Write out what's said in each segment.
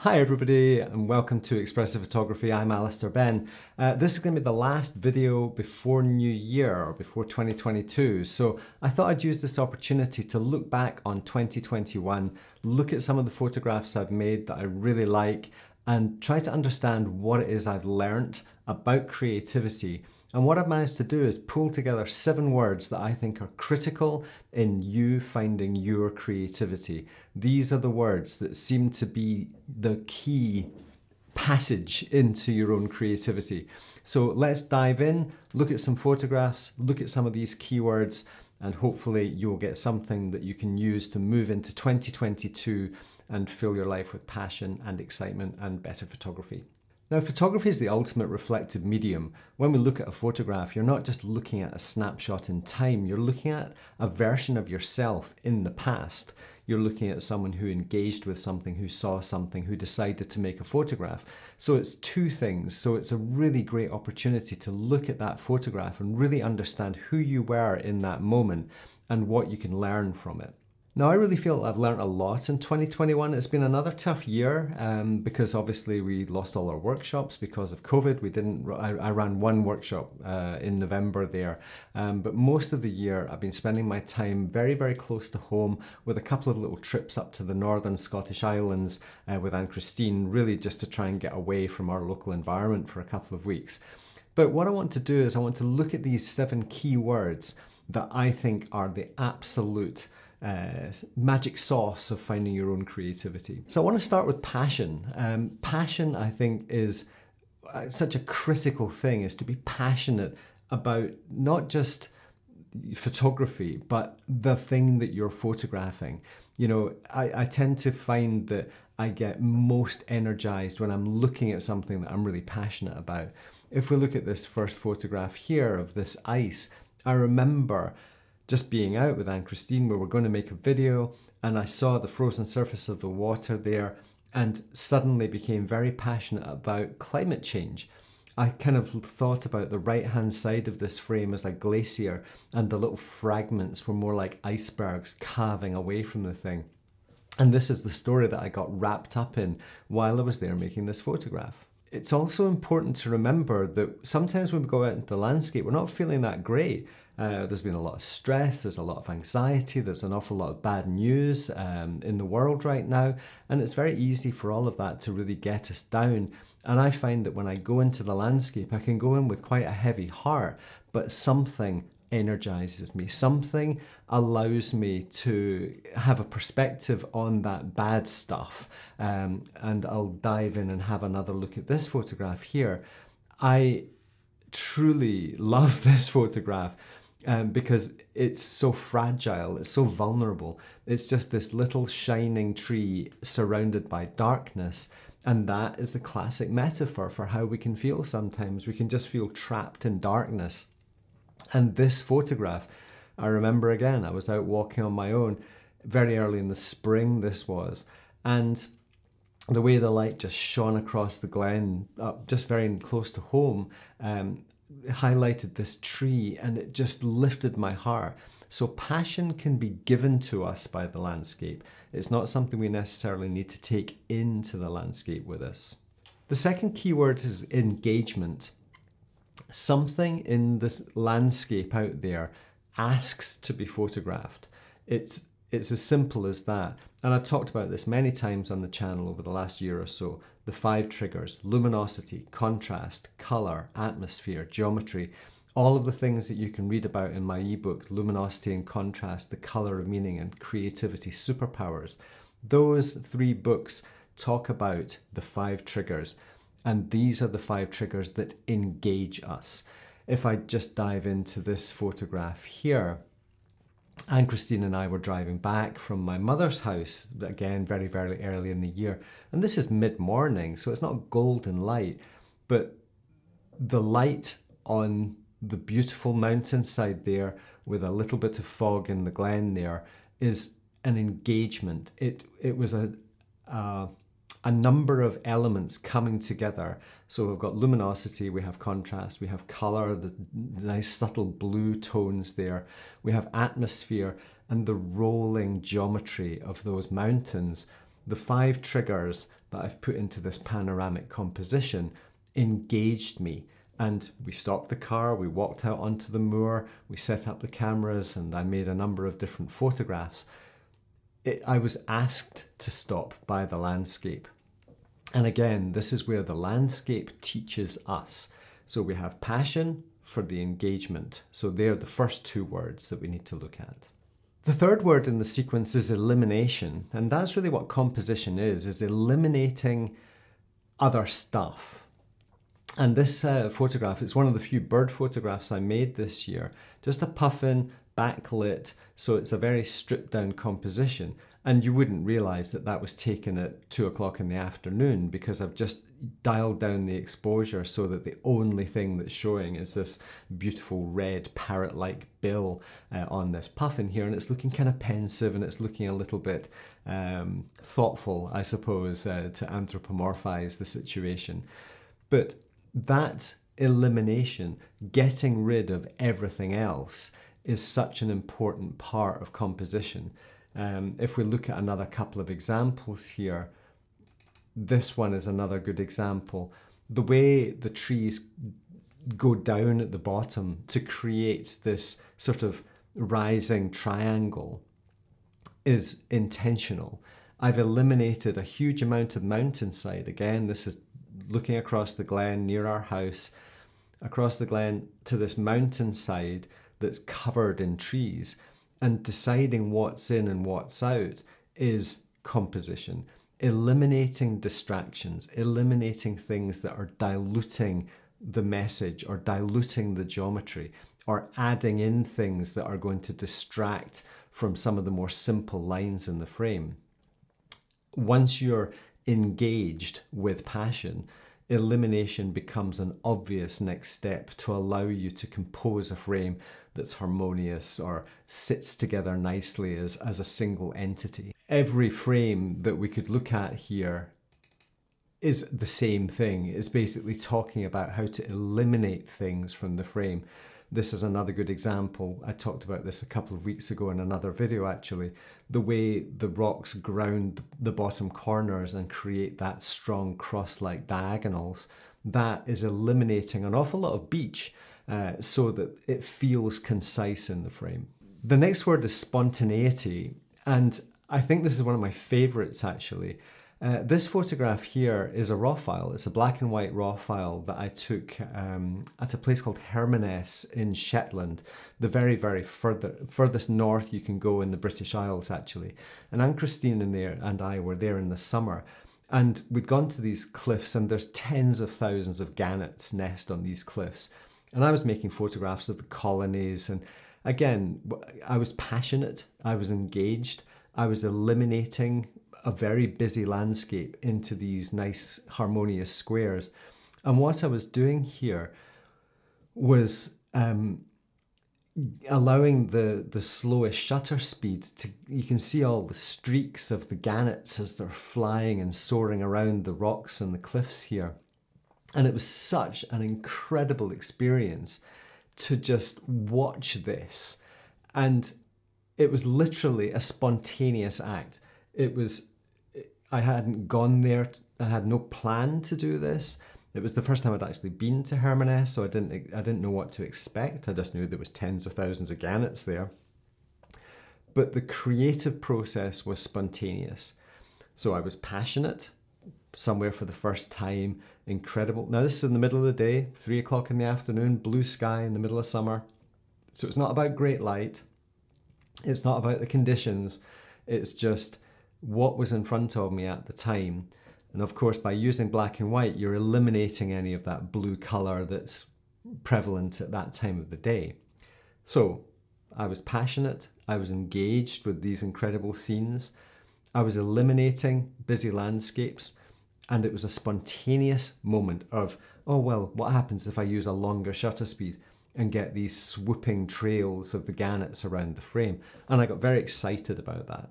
Hi everybody and welcome to Expressive Photography. I'm Alister, Benn. This is going to be the last video before New Year or before 2022. So I thought I'd use this opportunity to look back on 2021, look at some of the photographs I've made that I really like and try to understand what it is I've learnt about creativity. And what I've managed to do is pull together 7 words that I think are critical in you finding your creativity. These are the words that seem to be the key passage into your own creativity. So let's dive in, look at some photographs, look at some of these keywords, and hopefully you'll get something that you can use to move into 2022 and fill your life with passion and excitement and better photography. Now, photography is the ultimate reflective medium. When we look at a photograph, you're not just looking at a snapshot in time, you're looking at a version of yourself in the past. You're looking at someone who engaged with something, who saw something, who decided to make a photograph. So it's 2 things. So it's a really great opportunity to look at that photograph and really understand who you were in that moment and what you can learn from it. Now, I really feel I've learned a lot in 2021. It's been another tough year because obviously we lost all our workshops because of COVID. I ran one workshop in November there, but most of the year I've been spending my time very, very close to home with a couple of little trips up to the northern Scottish Islands with Ann Kristin, really just to try and get away from our local environment for a couple of weeks. But what I want to do is I want to look at these 7 key words that I think are the absolute magic sauce of finding your own creativity. So I want to start with passion. Passion, I think, is such a critical thing, is to be passionate about not just photography, but the thing that you're photographing. You know, I tend to find that I get most energized when I'm looking at something that I'm really passionate about. If we look at this first photograph here of this ice, I remember just being out with Ann Kristin, we were going to make a video, and I saw the frozen surface of the water there and suddenly became very passionate about climate change. I kind of thought about the right-hand side of this frame as a glacier, and the little fragments were more like icebergs calving away from the thing. And this is the story that I got wrapped up in while I was there making this photograph. It's also important to remember that sometimes when we go out into the landscape, we're not feeling that great. There's been a lot of stress, there's a lot of anxiety, there's an awful lot of bad news in the world right now, and it's very easy for all of that to really get us down. And I find that when I go into the landscape, I can go in with quite a heavy heart, but something energizes me, something allows me to have a perspective on that bad stuff. And I'll dive in and have another look at this photograph here. I truly love this photograph because it's so fragile, it's so vulnerable. It's just this little shining tree surrounded by darkness. And that is a classic metaphor for how we can feel sometimes. We can just feel trapped in darkness. And this photograph, I remember again, I was out walking on my own very early in the spring this was, and the way the light just shone across the glen up just very close to home highlighted this tree, and it just lifted my heart. So passion can be given to us by the landscape. It's not something we necessarily need to take into the landscape with us. The second keyword is engagement. Something in this landscape out there asks to be photographed. It's as simple as that. And I've talked about this many times on the channel over the last year or so. The 5 triggers: luminosity, contrast, color, atmosphere, geometry. All of the things that you can read about in my ebook, Luminosity and Contrast, The Color of Meaning and Creativity Superpowers. Those 3 books talk about the 5 triggers. And these are the 5 triggers that engage us. If I just dive into this photograph here, Ann Kristin and I were driving back from my mother's house, again, very, very early in the year. And this is mid-morning, so it's not golden light, but the light on the beautiful mountainside there with a little bit of fog in the glen there is an engagement. It was a number of elements coming together. So we've got luminosity, we have contrast, we have color, the nice subtle blue tones there. We have atmosphere and the rolling geometry of those mountains. the 5 triggers that I've put into this panoramic composition engaged me. And we stopped the car, we walked out onto the moor, we set up the cameras, and I made a number of different photographs. I was asked to stop by the landscape. And again, this is where the landscape teaches us. So we have passion for the engagement. So they're the first 2 words that we need to look at. The third word in the sequence is elimination. And that's really what composition is eliminating other stuff. And this photograph, it's one of the few bird photographs I made this year. Just a puffin, backlit, so it's a very stripped down composition. And you wouldn't realize that that was taken at 2 o'clock in the afternoon, because I've just dialed down the exposure so that the only thing that's showing is this beautiful red parrot-like bill on this puffin here. And it's looking kind of pensive, and it's looking a little bit thoughtful, I suppose, to anthropomorphize the situation. But that elimination, getting rid of everything else, is such an important part of composition. If we look at another couple of examples here, this one is another good example. The way the trees go down at the bottom to create this sort of rising triangle is intentional. I've eliminated a huge amount of mountainside. Again, this is looking across the glen near our house, across the glen to this mountainside that's covered in trees, and deciding what's in and what's out is composition. Eliminating distractions, eliminating things that are diluting the message or diluting the geometry, or adding in things that are going to distract from some of the more simple lines in the frame. Once you're engaged with passion, elimination becomes an obvious next step to allow you to compose a frame that's harmonious or sits together nicely as a single entity. Every frame that we could look at here is the same thing. It's basically talking about how to eliminate things from the frame. This is another good example. I talked about this a couple of weeks ago in another video actually. The way the rocks ground the bottom corners and create that strong cross-like diagonals, that is eliminating an awful lot of beach so that it feels concise in the frame. The next word is spontaneity, and I think this is one of my favorites actually. This photograph here is a raw file. It's a black and white raw file that I took at a place called Hermanus in Shetland, the very, very furthest north you can go in the British Isles actually. And Ann Kristin and I were there in the summer, and we'd gone to these cliffs, and there's tens of thousands of gannets nest on these cliffs. And I was making photographs of the colonies, and again, I was passionate, I was engaged, I was eliminating a very busy landscape into these nice harmonious squares. And what I was doing here was allowing the slowest shutter speed to, you can see all the streaks of the gannets as they're flying and soaring around the rocks and the cliffs here. And it was such an incredible experience to just watch this. And it was literally a spontaneous act. I hadn't gone there, I had no plan to do this. It was the first time I'd actually been to Hermanus, so I didn't know what to expect. I just knew there was tens of thousands of gannets there. But the creative process was spontaneous. So I was passionate, somewhere for the first time, incredible. Now this is in the middle of the day, 3 o'clock in the afternoon, blue sky in the middle of summer. So it's not about great light. It's not about the conditions. It's just what was in front of me at the time. And of course, by using black and white, you're eliminating any of that blue color that's prevalent at that time of the day. So I was passionate, I was engaged with these incredible scenes, I was eliminating busy landscapes, and it was a spontaneous moment of, oh well, what happens if I use a longer shutter speed and get these swooping trails of the gannets around the frame? And I got very excited about that.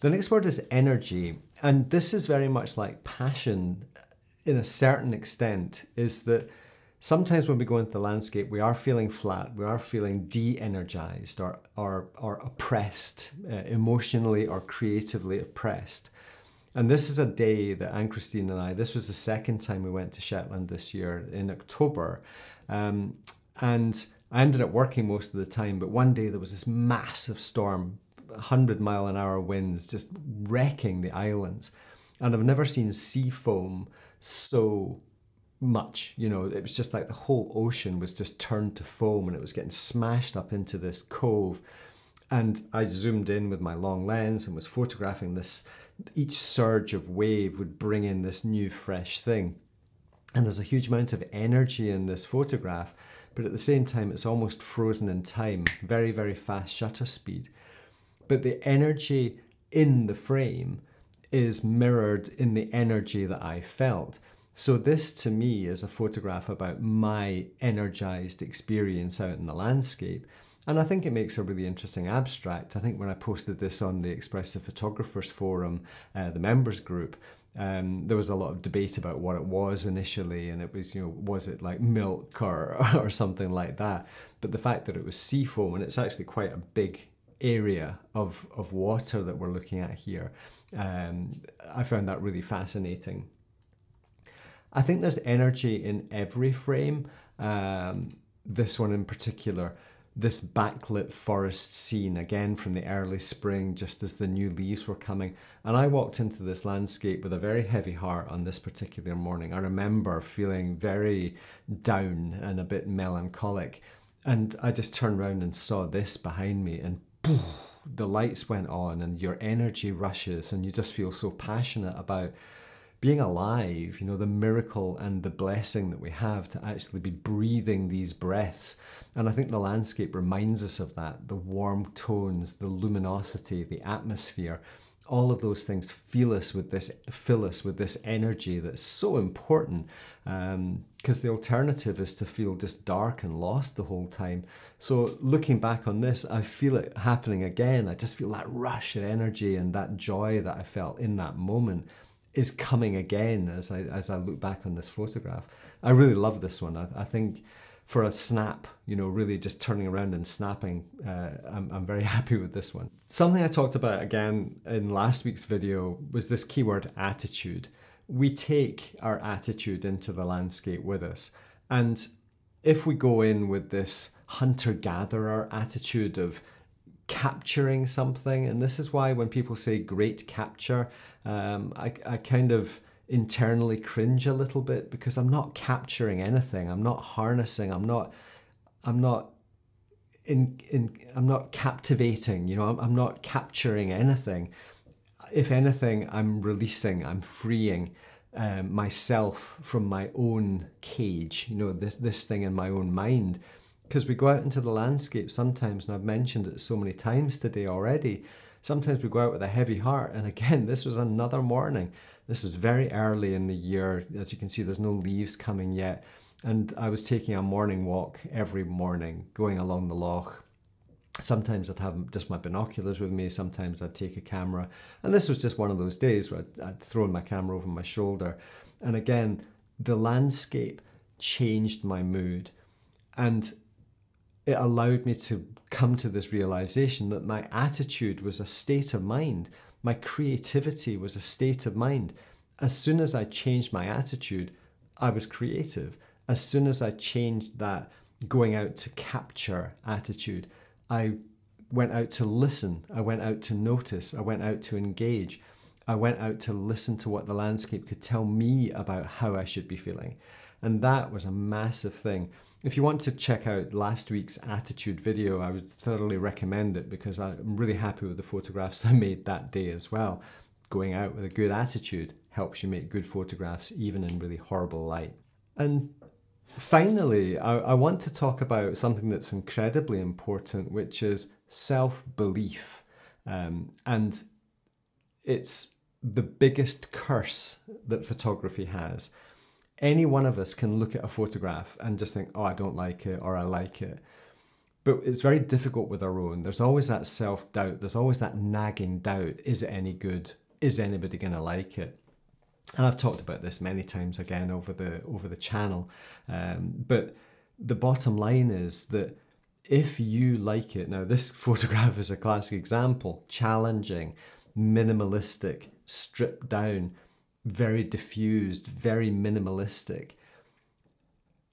The next word is energy, and this is very much like passion in a certain extent, is that sometimes when we go into the landscape, we are feeling flat, we are feeling de-energized or oppressed, emotionally or creatively oppressed. And this is a day that Ann Kristin and I, this was the second time we went to Shetland this year in October. And I ended up working most of the time, but one day there was this massive storm, 100-mile-an-hour winds just wrecking the islands. And I've never seen sea foam so much. You know, it was just like the whole ocean was just turned to foam and it was getting smashed up into this cove. And I zoomed in with my long lens and was photographing this. Each surge of wave would bring in this new fresh thing. And there's a huge amount of energy in this photograph, but at the same time, it's almost frozen in time, very, very fast shutter speed. But the energy in the frame is mirrored in the energy that I felt. So this to me is a photograph about my energized experience out in the landscape. And I think it makes a really interesting abstract. I think when I posted this on the Expressive Photographers Forum, the members group, there was a lot of debate about what it was initially, and it was, you know, was it like milk or something like that? But the fact that it was sea foam, and it's actually quite a big area of water that we're looking at here, I found that really fascinating. I think there's energy in every frame, this one in particular. This backlit forest scene, again from the early spring, just as the new leaves were coming. And I walked into this landscape with a very heavy heart on this particular morning. I remember feeling very down and a bit melancholic. And I just turned around and saw this behind me, and poof, the lights went on and your energy rushes and you just feel so passionate about being alive, you know, the miracle and the blessing that we have to actually be breathing these breaths. And I think the landscape reminds us of that, the warm tones, the luminosity, the atmosphere, all of those things fill us with this energy that's so important, because the alternative is to feel just dark and lost the whole time. So looking back on this, I feel it happening again. I just feel that rush of energy and that joy that I felt in that moment is coming again as I look back on this photograph. I really love this one. I think for a snap, you know, really just turning around and snapping, I'm very happy with this one. Something I talked about again in last week's video was this keyword attitude. We take our attitude into the landscape with us. And if we go in with this hunter-gatherer attitude of capturing something, and this is why when people say great capture, I kind of internally cringe a little bit, because I'm not capturing anything. I'm not harnessing. I'm not captivating. You know, I'm not capturing anything. If anything, I'm releasing. I'm freeing myself from my own cage. You know, this thing in my own mind. Because we go out into the landscape sometimes, and I've mentioned it so many times today already, sometimes we go out with a heavy heart. And again, this was another morning. This was very early in the year. As you can see, there's no leaves coming yet. And I was taking a morning walk every morning, going along the loch. Sometimes I'd have just my binoculars with me. Sometimes I'd take a camera. And this was just one of those days where I'd thrown my camera over my shoulder. And again, the landscape changed my mood. And it allowed me to come to this realization that my attitude was a state of mind. My creativity was a state of mind. As soon as I changed my attitude, I was creative. As soon as I changed that going out to capture attitude, I went out to listen. I went out to notice. I went out to engage. I went out to listen to what the landscape could tell me about how I should be feeling. And that was a massive thing. If you want to check out last week's attitude video, I would thoroughly recommend it, because I'm really happy with the photographs I made that day as well. Going out with a good attitude helps you make good photographs, even in really horrible light. And finally, I want to talk about something that's incredibly important, which is self-belief. And it's the biggest curse that photography has. Any one of us can look at a photograph and just think, oh, I don't like it, or I like it. But it's very difficult with our own. There's always that self-doubt. There's always that nagging doubt. Is it any good? Is anybody going to like it? And I've talked about this many times again over the channel. But the bottom line is that if you like it, now this photograph is a classic example, challenging, minimalistic, stripped down, very diffused, very minimalistic.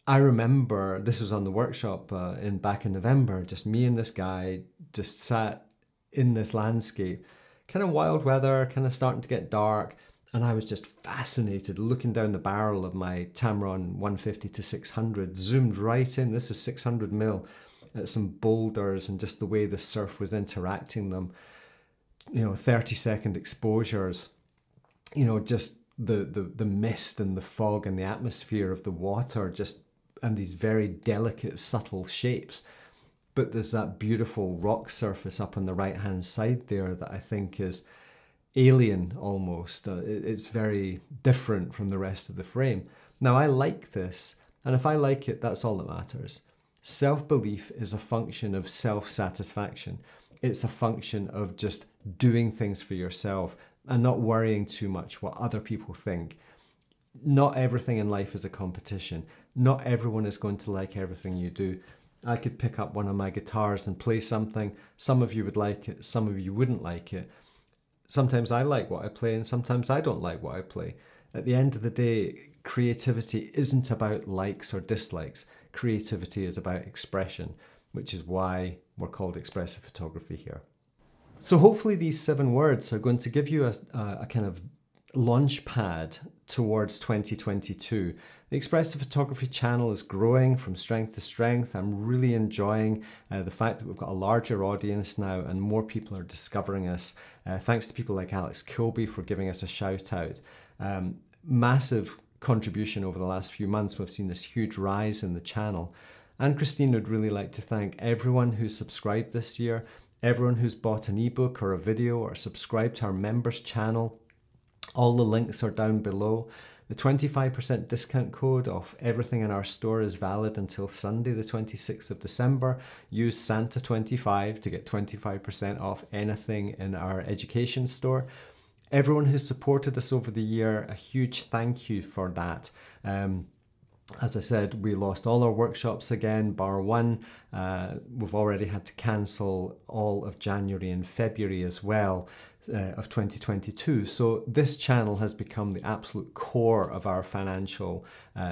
I remember this was on the workshop back in November, just me and this guy just sat in this landscape, kind of wild weather, kind of starting to get dark. And I was just fascinated looking down the barrel of my Tamron 150 to 600, zoomed right in. This is 600 mil at some boulders and just the way the surf was interacting them, 30-second exposures, just the mist and the fog and the atmosphere of the water, just and these very delicate, subtle shapes. But there's that beautiful rock surface up on the right-hand side there that I think is alien almost. It's very different from the rest of the frame. Now, I like this, and if I like it, that's all that matters. Self-belief is a function of self-satisfaction. It's a function of just doing things for yourself and not worrying too much what other people think. Not everything in life is a competition. Not everyone is going to like everything you do. I could pick up one of my guitars and play something. Some of you would like it, some of you wouldn't like it. Sometimes I like what I play and sometimes I don't like what I play. At the end of the day, creativity isn't about likes or dislikes. Creativity is about expression, which is why we're called expressive photography here. So hopefully these 7 words are going to give you a kind of launch pad towards 2022. The Expressive Photography channel is growing from strength to strength. I'm really enjoying the fact that we've got a larger audience now and more people are discovering us. Thanks to people like Alex Kilby for giving us a shout out. Massive contribution over the last few months. We've seen this huge rise in the channel. Ann Kristin would really like to thank everyone who's subscribed this year, everyone who's bought an ebook or a video or subscribed to our members channel. All the links are down below. The 25% discount code off everything in our store is valid until Sunday, the 26th of December. Use Santa25 to get 25% off anything in our education store. Everyone who's supported us over the year, a huge thank you for that. As I said, we lost all our workshops again, bar one. We've already had to cancel all of January and February as well of 2022. So this channel has become the absolute core of our financial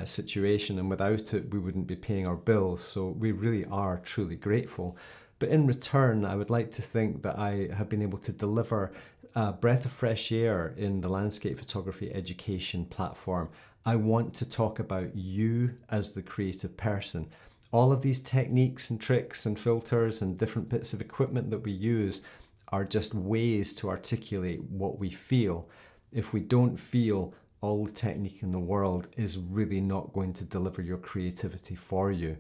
situation, and without it, we wouldn't be paying our bills. So we really are truly grateful. But in return, I would like to think that I have been able to deliver a breath of fresh air in the landscape photography education platform. I want to talk about you as the creative person. All of these techniques and tricks and filters and different bits of equipment that we use are just ways to articulate what we feel. If we don't feel, all the technique in the world is really not going to deliver your creativity for you.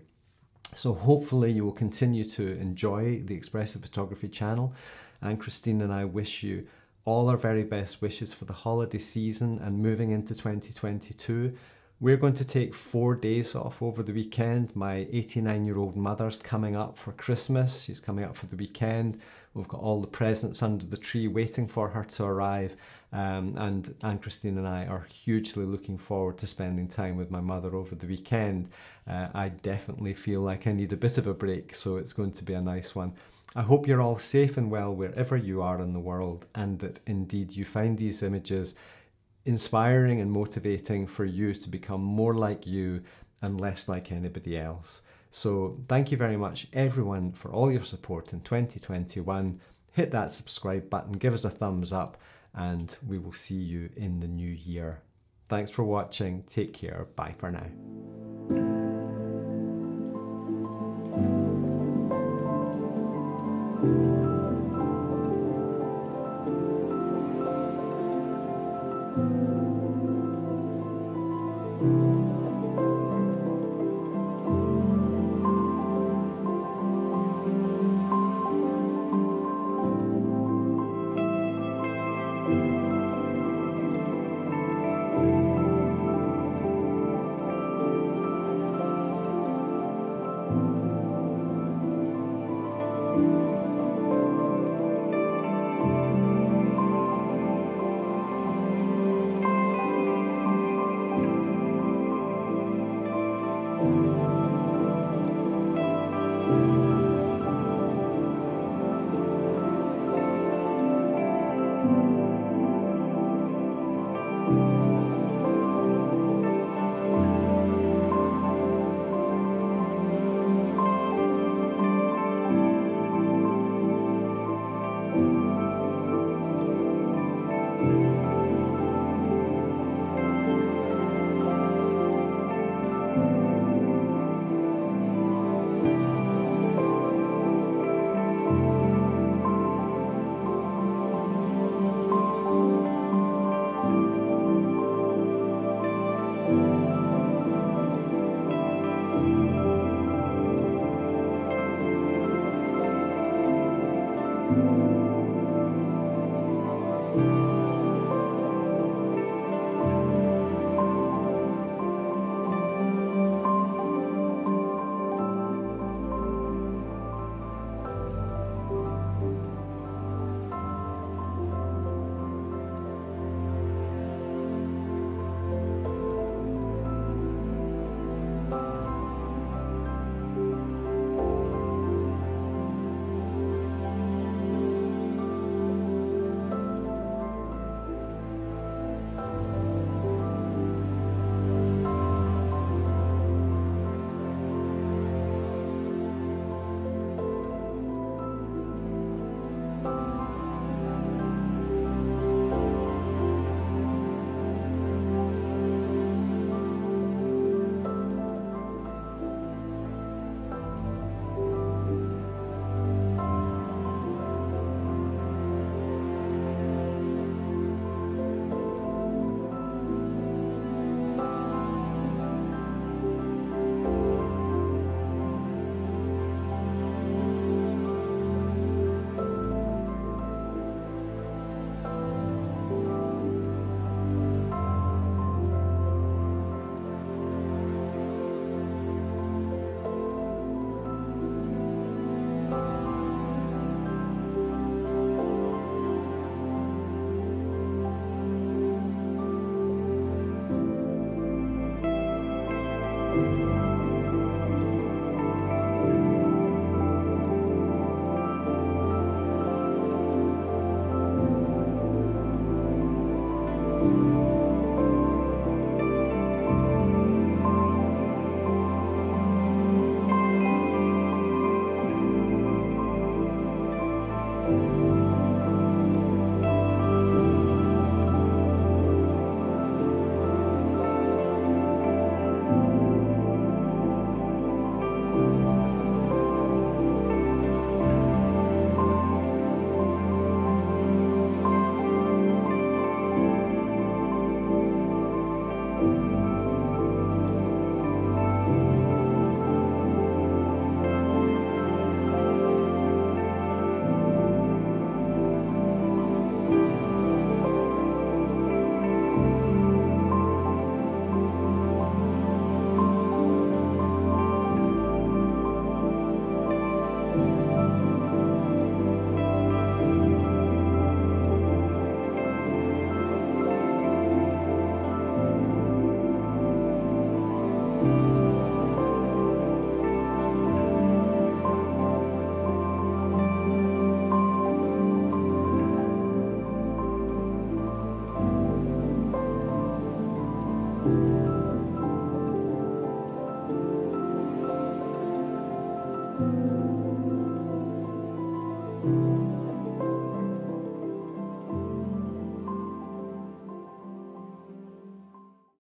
So hopefully you will continue to enjoy the Expressive Photography channel. Ann Kristin and I wish you all our very best wishes for the holiday season and moving into 2022. We're going to take 4 days off over the weekend. My 89-year-old mother's coming up for Christmas. She's coming up for the weekend. We've got all the presents under the tree waiting for her to arrive. And Ann Kristin and I are hugely looking forward to spending time with my mother over the weekend. I definitely feel like I need a bit of a break, so it's going to be a nice one. I hope you're all safe and well wherever you are in the world, and that indeed you find these images inspiring and motivating for you to become more like you and less like anybody else. So thank you very much everyone for all your support in 2021. Hit that subscribe button, give us a thumbs up, and we will see you in the new year. Thanks for watching. Take care. Bye for now.